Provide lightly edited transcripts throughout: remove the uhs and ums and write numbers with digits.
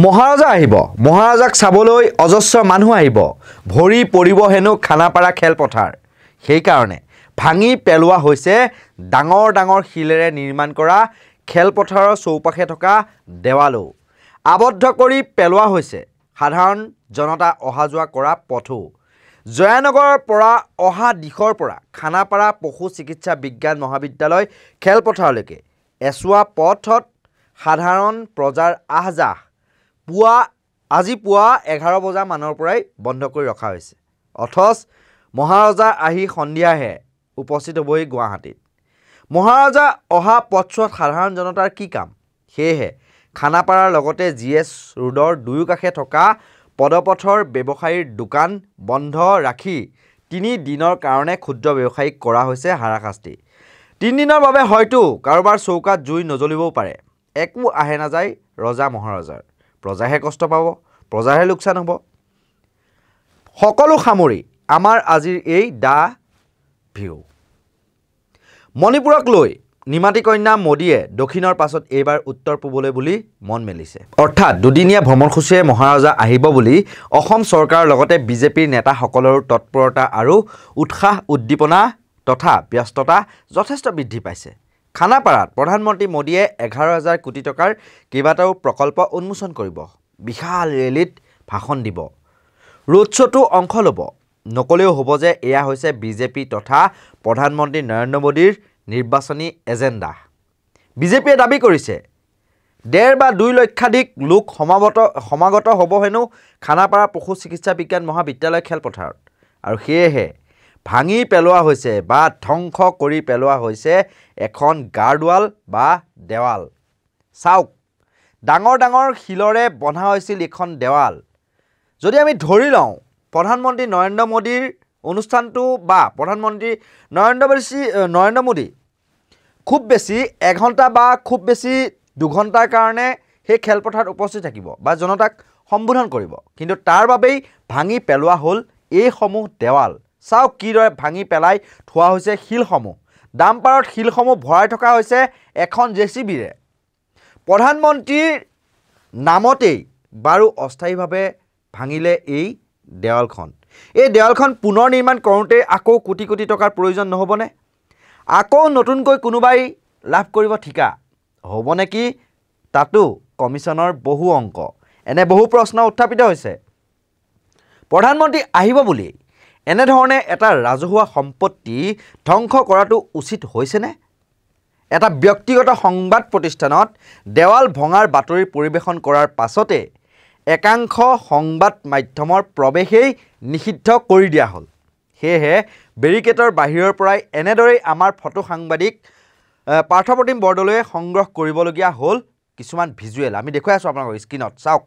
মহাৰাজা আহিব মহাৰাজাক চাবলৈ অজস্ৰ মানুহ আহিব ভৰি পৰিব হেনো খানাপাৰা খেলপথাৰ সেই কাৰণে ভাঙি পেলোৱা হৈছে ডাঙৰ ডাঙৰ শিলেৰে নিৰ্মাণ কৰা খেলপথাৰৰ চৌপাশে থকা দেৱালো আবদ্ধ কৰি পেলোৱা হৈছে সাধাৰণ জনতা অহা যোৱা কৰা পথো জয়ানগৰৰ পৰা অহা দিশৰ পৰা খানাপাৰা পশু চিকিৎসা বিজ্ঞান মহাবিদ্যালয় খেলপথাৰলৈকে এছুৱা পথত সাধাৰণ প্ৰজাৰ আহজাহ আজি পুৱা 11 বজা মানৰ পৰাই বন্ধ কৰি ৰখা হৈছে অথচ মহাৰাজা আহি সন্ধিয়াহে উপস্থিত হ'বই গুৱাহাটীত মহাৰাজা অহা পথছোৱাত সাধাৰণ জনতাৰ কি কাম সেয়েহে খানাপাৰাৰ লগতে জিএছ ৰোডৰ দুয়ো কাষে থকা পদপথৰ ব্যৱসায়ীৰ দোকান বন্ধ ৰাখি 3 দিনৰ কাৰণে ক্ষুদ্ৰ ব্যৱসায়ীক কৰা হৈছে হাৰাশাস্তি 3 দিনৰ বাবে হয়তো কাৰোবাৰ চৌকাত জুই নজ্বলিবও পাৰে একো আহে নাযায় ৰজা মহাৰাজাৰ প্ৰজাহে কষ্ট পাব প্ৰজাহে লোকচান হ'ব সকলো সামৰি আমাৰ আজিৰ এই দা ভিউ মণিপুৰক লৈ নিমাতী কন্যা মোদীয়ে দক্ষিণৰ পাছত এইবাৰ উত্তৰ পূবলৈ বুলি মন মেলিছে অৰ্থাৎ দুদিনীয়া ভ্ৰমণসূচীৰে মহাৰাজা আহিব বুলি অসম চৰকাৰৰ লগতে বিজেপিৰ নেতাসকলৰ তৎপৰতা আৰু উৎসাহ উদ্দীপনা তথা ব্যস্ততা যথেষ্ট বৃদ্ধি পাইছে খানাপাৰাত প্ৰধানমন্ত্ৰী মোদীয়ে 11,000 কোটি টকাৰ কেইবাটাও প্ৰকল্প উন্মোচন কৰিব বিশাল ৰেলীত ভাষণ দিব ৰোড শ্ব'টো অংশ ল'ব নকলেও হ'ব যে এয়া হৈছে বিজেপি তথা প্ৰধানমন্ত্ৰী নৰেন্দ্ৰ মোদীৰ নিৰ্বাচনী এজেণ্ডা বিজেপিয়ে দাবী কৰিছে 1.5 বা 2 লক্ষাধিক লোক সমাগত হ'ব হেনো খানাপাৰা পশু চিকিৎসা বিজ্ঞান মহাবিদ্যালয় খেলপথাৰত আৰু সেয়েহে ভাঙি পেলোৱা হৈছে বা ধ্বংস কৰি পেলোৱা হৈছে এখন গাৰ্ডৱাল বা দেৱাল চাওক ডাঙৰ ডাঙৰ শিলৰে বন্ধা হৈছিল এখন দেৱাল যদি আমি ধৰি লওঁ প্ৰধানমন্ত্ৰী নৰেন্দ্ৰ মোদীৰ অনুষ্ঠানটো বা প্ৰধানমন্ত্ৰী নৰেন্দ্ৰ মোদী খুব বেছি 1 ঘণ্টা বা খুব বেছি 2 ঘণ্টাৰ কাৰণে সেই খেলপথাৰত উপস্থিত থাকিব বা জনতাক সম্বোধন কৰিব কিন্তু তাৰ বাবেই ভাঙি পেলোৱা হ'ল এইসমূহ দেৱাল চাওক কিদৰে ভাঙি পেলাই থোৱা হৈছে শিলসমূহ ডাম্পাৰত শিলসমূহ ভৰাই থকা হৈছে এখন জেচিবিৰে প্ৰধানমন্ত্ৰীৰ নামতেই বাৰু অস্থায়ীভাৱে ভাঙিলে এই দেৱালখন পুনৰ নিৰ্মাণ কৰোঁতে আকৌ কোটি কোটি টকাৰ প্ৰয়োজন নহ'বনে আকৌ নতুনকৈ কোনোবাই লাভ কৰিব ঠিকা হ'ব নেকি তাতো কমিছনৰ বহু অংক এনে বহু প্ৰশ্ন উত্থাপিত হৈছে প্ৰধানমন্ত্ৰী আহিব বুলি এনেধৰণে এটা ৰাজহুৱা সম্পত্তি ধ্বংস কৰাটো উচিত হৈছেনে এটা ব্যক্তিগত সংবাদ প্ৰতিষ্ঠানত দেৱাল ভঙাৰ বাতৰি পৰিৱেশন কৰাৰ পাছতে একাংশ সংবাদ মাধ্যমৰ প্ৰৱেশেই নিষিদ্ধ কৰি দিয়া হ'ল সেয়েহে বেৰিকেটৰ বাহিৰৰ পৰাই এনেদৰেই আমাৰ ফটো সাংবাদিক পাৰ্থপ্ৰতিম বৰদলৈয়ে সংগ্ৰহ কৰিবলগীয়া হ'ল কিছুমান ভিজুৱেল আমি দেখুৱাই আছোঁ আপোনালোকৰ স্ক্ৰীনত চাওক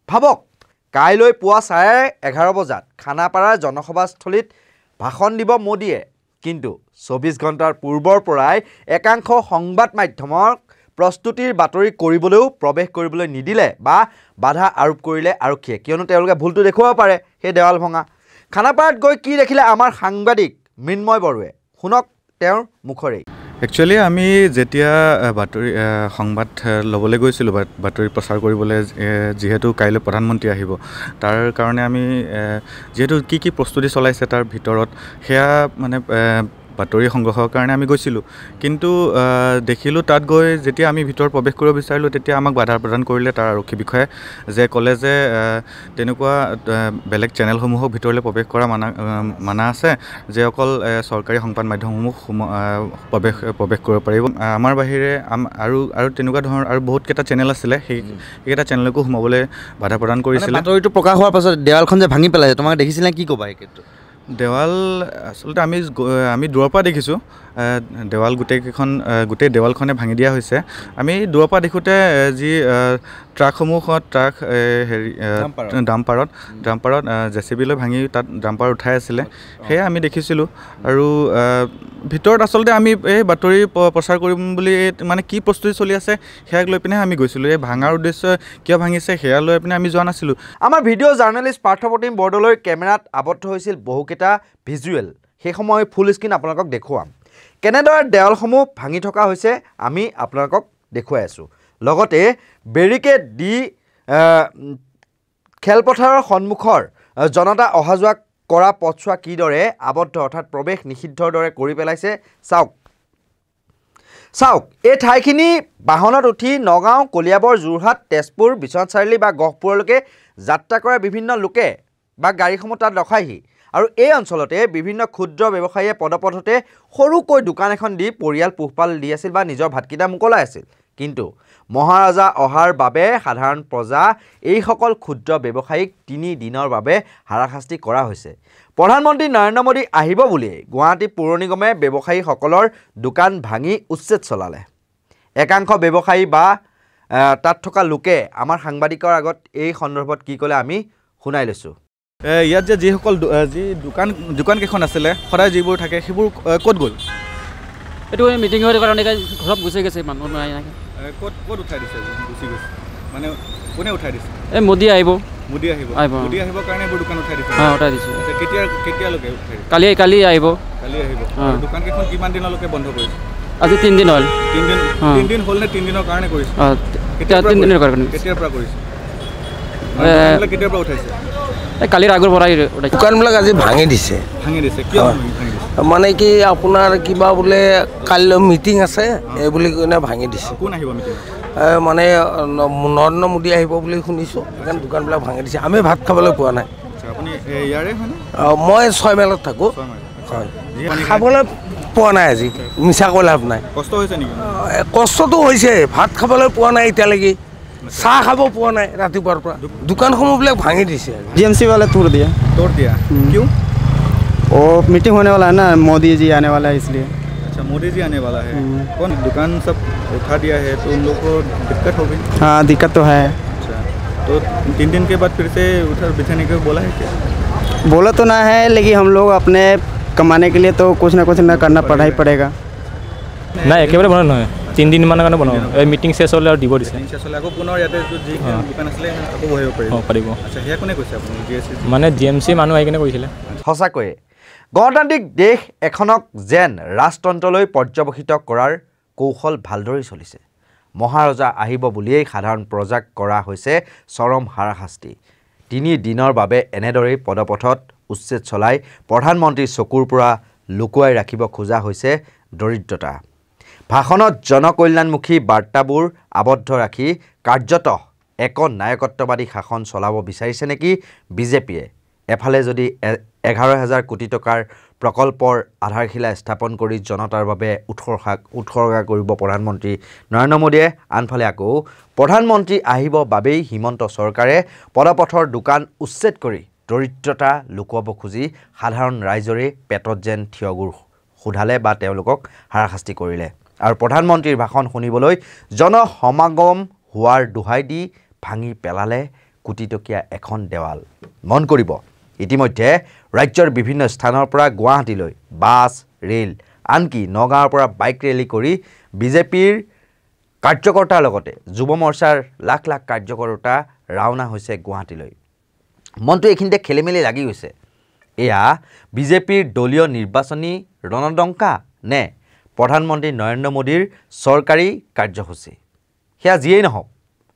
ভাবক কাইলৈ পুৱা 11:30 বজাত খানাপাৰাৰ জনসভাস্থলীত ভাষণ দিব মোদীয়ে কিন্তু 24 ঘণ্টাৰ পূৰ্বৰ পৰাই একাংশ সংবাদ মাধ্যমক প্ৰস্তুতিৰ বাতৰি কৰিবলৈও প্ৰৱেশ কৰিবলৈ নিদিলে বা বাধা আৰোপ কৰিলে আৰক্ষীয়ে কিয়নো তেওঁলোকে ভুলটো দেখুৱাব পাৰে সেই দেৱাল ভঙা খানাপাৰাত গৈ কি দেখিলে আমাৰ সাংবাদিক মৃন্ময় বৰুৱে শুনক তেওঁৰ মুখৰেই একচুৱেলি আমি যেতিয়া সংবাদ ল'বলৈ গৈছিলোঁ বাতৰি প্ৰচাৰ কৰিবলৈ যিহেতু কাইলৈ প্ৰধানমন্ত্ৰী আহিব তাৰ কাৰণে আমি যিহেতু কি প্ৰস্তুতি চলাইছে তাৰ ভিতৰত সেয়া মানে বাতৰি সংগ্ৰহৰ কাৰণে আমি গৈছিলোঁ কিন্তু দেখিলোঁ তাত গৈ যেতিয়া আমি ভিতৰত প্ৰৱেশ কৰিব বিচাৰিলোঁ তেতিয়া আমাক বাধা প্ৰদান কৰিলে তাৰ আৰক্ষী বিষয়ে যে ক'লে যে তেনেকুৱা বেলেগ চেনেলসমূহক ভিতৰলৈ প্ৰৱেশ কৰা মানা আছে যে অকল চৰকাৰী সংবাদ মাধ্যমসমূহ প্ৰৱেশ কৰিব পাৰিব আমাৰ বাহিৰে আৰু তেনেকুৱা ধৰণৰ আৰু বহুতকেইটা চেনেল আছিলে সেইকেইটা চেনেলকো সোমাবলৈ বাধা প্ৰদান কৰিছিলে বাতৰিটো প্ৰকাশ হোৱাৰ পাছত দেৱালখন যে ভাঙি পেলাইছে তোমাক দেখিছিলে কি ক'বা এই ক্ষেত্ৰত দেৱাল আচলতে আমি দূৰৰ পৰা দেখিছোঁ দেৱাল গোটেই দেৱালখনে ভাঙি দিয়া হৈছে আমি দূৰৰ পৰা দেখোঁতে যি ট্ৰাক ডাম্পাৰত জেচিবিলৈ ভাঙি তাত ডাম্পাৰ উঠাই আছিলে সেয়া আমি দেখিছিলোঁ আৰু ভিতৰত আচলতে আমি এই বাতৰি প্ৰচাৰ কৰিম বুলি মানে কি প্ৰস্তুতি চলি আছে সেয়াক লৈ পিনে আমি গৈছিলোঁ এই ভাঙাৰ উদ্দেশ্য কিয় ভাঙিছে সেয়া লৈ পিনে আমি যোৱা নাছিলোঁ আমাৰ ভিডিঅ' জাৰ্নেলিষ্ট পাৰ্থপ্ৰতিম বৰদলৈৰ কেমেৰাত আবদ্ধ হৈছিল বহুকেইটা ভিজুৱেল সেই সময় ফুল স্ক্ৰীন আপোনালোকক দেখুৱাম কেনেদৰে দেৱালসমূহ ভাঙি থকা হৈছে আমি আপোনালোকক দেখুৱাই আছোঁ লগতে বেৰিকেড দি খেলপথাৰৰ সন্মুখৰ জনতা অহা যোৱা কৰা পথছোৱা কিদৰে আবদ্ধ অৰ্থাৎ প্ৰৱেশ নিষিদ্ধৰ দৰে কৰি পেলাইছে চাওক এই ঠাইখিনি বাহনত উঠি নগাঁও কলিয়াবৰ যোৰহাট তেজপুৰ বিশ্বনাথ চাৰিআলি বা গহপুৰলৈকে যাত্ৰা কৰা বিভিন্ন লোকে বা গাড়ীসমূহ তাত ৰখাইহি আৰু এই অঞ্চলতে বিভিন্ন ক্ষুদ্ৰ ব্যৱসায়ীয়ে পদপথতে সৰুকৈ দোকান এখন দি পৰিয়াল পোহপাল দি আছিল বা নিজৰ ভাতকেইটা মোকলাই আছিল কিন্তু মহাৰাজা অহাৰ বাবে সাধাৰণ প্ৰজা এইসকল ক্ষুদ্ৰ ব্যৱসায়ীক 3 দিনৰ বাবে হাৰাশাস্তি কৰা হৈছে প্ৰধানমন্ত্ৰী নৰেন্দ্ৰ মোদী আহিব বুলি গুৱাহাটী পৌৰ নিগমে ব্যৱসায়ীসকলৰ দোকান ভাঙি উচ্ছেদ চলালে একাংশ ব্যৱসায়ী বা তাত থকা লোকে আমাৰ সাংবাদিকৰ আগত এই সন্দৰ্ভত কি ক'লে আমি শুনাই লৈছো ইয়াত যে যিসকল যি দোকান কেইখন আছিলে সদায় যিবোৰ থাকে সেইবোৰ ক'ত গ'ল এইটো মিটিং হোৱাৰ কাৰণে ঘৰত গুচি গৈছে মানুহ নাই ক'ত উঠাই দিছে গুচি গৈছে মানে কোনে উঠাই দিছে এই মোদী আহিব কাৰণে এইবোৰ দোকান উঠাই দিছে উঠাই দিছে কেতিয়ালৈকে উঠাই কালি আহিব দোকান কেইখন কিমান দিনলৈকে বন্ধ কৰিছে আজি 3 দিন হ'ল 3 দিন হ'ল নে 3 দিনৰ কাৰণে কৰিছে কেতিয়াৰ কাৰণে কেতিয়াৰ পৰা কৰিছে কেতিয়াৰ পৰা উঠাইছে কালিৰ আগৰ পৰা দোকানবিলাক আজি ভাঙি দিছে কিয় মানে কি আপোনাৰ কিবা বোলে কাইলৈ মিটিং আছে এই বুলি কিনে ভাঙি দিছে কোন আহিব মিটিং মানে নৰেন্দ্ৰ মোদী আহিব বুলি শুনিছোঁ সেইকাৰণে দোকানবিলাক ভাঙি দিছে আমি ভাত খাবলৈ পোৱা নাই আপুনি ইয়াৰে হয়নে মই 6 মাইলত থাকোঁ হয় খাবলৈ পোৱা নাই আজি মিছা কৈ লাভ নাই কষ্ট হৈছে নেকি কষ্টটো হৈছে ভাত খাবলৈ পোৱা নাই এতিয়ালৈকে চাহ খাব পোৱা নাই ৰাতিপুৱাৰ পৰা দোকানসমূহবিলাক ভাঙি দিছে जीएमसी वाले तोड़ दिया क्यों वो मीटिंग होने वाला है ना मोदी जी आने वाला है इसलिए अच्छा मोदी जी आने वाला है कौन दुकान सब उठा दिया है तो उन लोग को दिक्कत होगी हाँ दिक्कत तो है अच्छा तो 3 दिन के बाद फिर से उठा बिठाने को बोला है क्या बोला तो ना है लेकिन हम लोग अपने कमाने के लिए तो कुछ ना करना पड़ा ही पड़ेगा নাই একেবাৰে বন্ধ নহয় 3 দিন মানৰ কাৰণে বনাব এই মিটিং শেষ হ'লে আৰু দিব দিছে আকৌ পুনৰ ইয়াতে যি দোকান আছিলে আকৌ বহিব পাৰিব আচ্ছা সেয়া কোনে কৈছে আপুনি মানে জিএমচি মানুহ আহি কিনে কৰিছিলে সঁচাকৈয়ে গণতান্ত্ৰিক দেশ এখনক যেন ৰাজতন্ত্ৰলৈ পৰ্যবেক্ষিত কৰাৰ কৌশল ভালদৰে চলিছে মহাৰজা আহিব বুলিয়েই সাধাৰণ প্ৰজাক কৰা হৈছে চৰম হাৰাশাস্তি 3 দিনৰ বাবে এনেদৰেই পদপথত উচ্ছেদ চলাই প্ৰধানমন্ত্ৰীৰ চকুৰ পৰা লুকুৱাই ৰাখিব খোজা হৈছে দৰিদ্ৰতা ভাষণত জনকল্যাণমুখী বাৰ্তাবোৰ আবদ্ধ ৰাখি কাৰ্যত এক নায়কত্ববাদী শাসন চলাব বিচাৰিছে নেকি বিজেপিয়ে এফালে যদি 11,000 কোটি টকাৰ প্ৰকল্পৰ আধাৰশিলা স্থাপন কৰি জনতাৰ বাবে উৎসৰ্গা কৰিব প্ৰধানমন্ত্ৰী নৰেন্দ্ৰ মোদীয়ে আনফালে আকৌ প্ৰধানমন্ত্ৰী আহিব বাবেই হিমন্ত চৰকাৰে পদপথৰ দোকান উচ্ছেদ কৰি দৰিদ্ৰতা লুকুৱাব খুজি সাধাৰণ ৰাইজৰে পেটত যেন থিয়গুৰ সোধালে বা তেওঁলোকক হাৰাশাস্তি কৰিলে আৰু প্ৰধানমন্ত্ৰীৰ ভাষণ শুনিবলৈ জনসমাগম হোৱাৰ দোহাই দি ভাঙি পেলালে কোটিটকীয়া এখন দেৱাল মন কৰিব ইতিমধ্যে ৰাজ্যৰ বিভিন্ন স্থানৰ পৰা গুৱাহাটীলৈ বাছ ৰেল আনকি নগাঁৱৰ পৰা বাইক ৰেলী কৰি বিজেপিৰ কাৰ্যকৰ্তাৰ লগতে যুৱ মৰ্চাৰ লাখ লাখ কাৰ্যকৰ্তা ৰাওনা হৈছে গুৱাহাটীলৈ মনটো এইখিনিতে খেলিমেলি লাগি গৈছে এয়া বিজেপিৰ দলীয় নিৰ্বাচনী ৰণদংকা নে প্ৰধানমন্ত্ৰী নৰেন্দ্ৰ মোদীৰ চৰকাৰী কাৰ্যসূচী সেয়া যিয়েই নহওক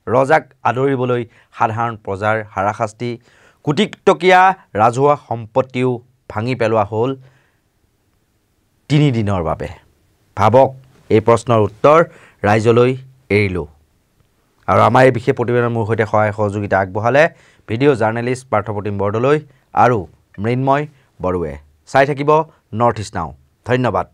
ৰজাক আদৰিবলৈ সাধাৰণ প্ৰজাৰ হাৰাশাস্তি কোটিটকীয়া ৰাজহুৱা সম্পত্তিও ভাঙি পেলোৱা হ'ল 3 দিনৰ বাবে ভাবক এই প্ৰশ্নৰ উত্তৰ ৰাইজলৈ এৰিলোঁ আৰু আমাৰ এই বিশেষ প্ৰতিবেদনৰ মোৰ সৈতে সহায় সহযোগিতা আগবঢ়ালে ভিডিঅ' জাৰ্নেলিষ্ট পাৰ্থপ্ৰতিম বৰদলৈ আৰু মৃন্ময় বড়ুৱে চাই থাকিব নৰ্থ ইষ্ট নাও ধন্যবাদ